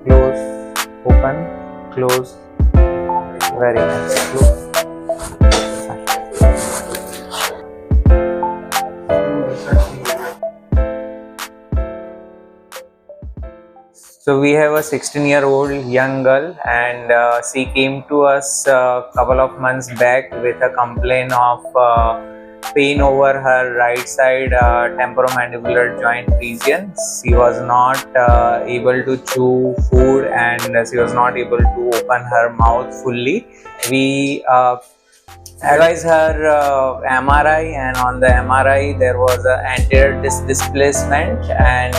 Close, open, close. Very nice. Close. So we have a 16-year-old young girl, and she came to us a couple of months back with a complaint of pain over her right side temporomandibular joint region. She was not able to chew food, and she was not able to open her mouth fully. We advised her MRI, and on the MRI there was an anterior disc displacement, and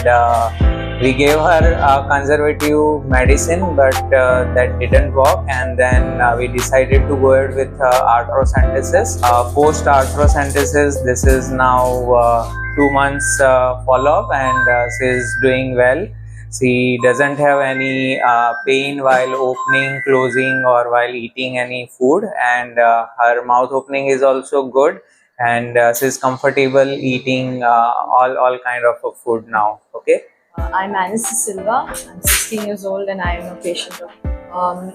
we gave her conservative medicine, but that didn't work, and then we decided to go ahead with arthrocentesis. Post arthrocentesis, this is now 2 months follow-up, and she is doing well. She doesn't have any pain while opening, closing, or while eating any food, and her mouth opening is also good, and she is comfortable eating all kind of food now. Okay. I'm Anissa Silva. I'm 16 years old and I am a patient of.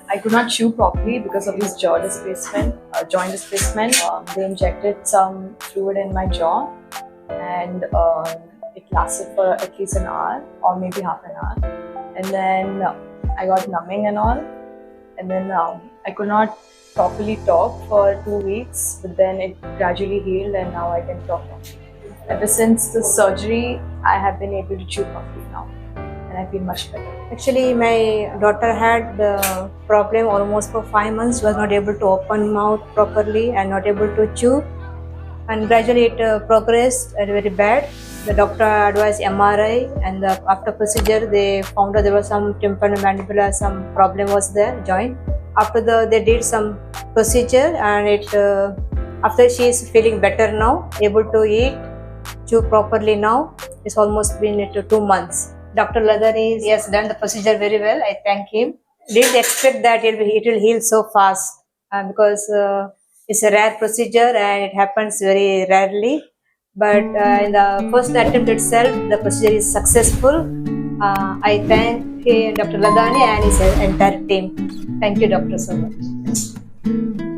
I could not chew properly because of this jaw displacement, joint displacement. They injected some fluid in my jaw, and it lasted for at least an hour or maybe half an hour. And then I got numbing and all. And then I could not properly talk for 2 weeks, but then it gradually healed and now I can talk properly. Ever since the surgery, I have been able to chew properly now, and I feel much better. Actually, my daughter had the problem almost for 5 months, was not able to open mouth properly and not able to chew. And gradually it progressed very bad. The doctor advised MRI, and after procedure, they found that there was some temporomandibular, some problem was there, joint. After they did some procedure, and after she is feeling better now, able to eat, chew properly now. It's almost been 2 months. Dr. Ladani, he has done the procedure very well. I thank him. Didn't expect that it will heal so fast because it's a rare procedure and it happens very rarely. But in the first attempt itself, the procedure is successful. I thank Dr. Ladani and his entire team. Thank you, doctor, so much.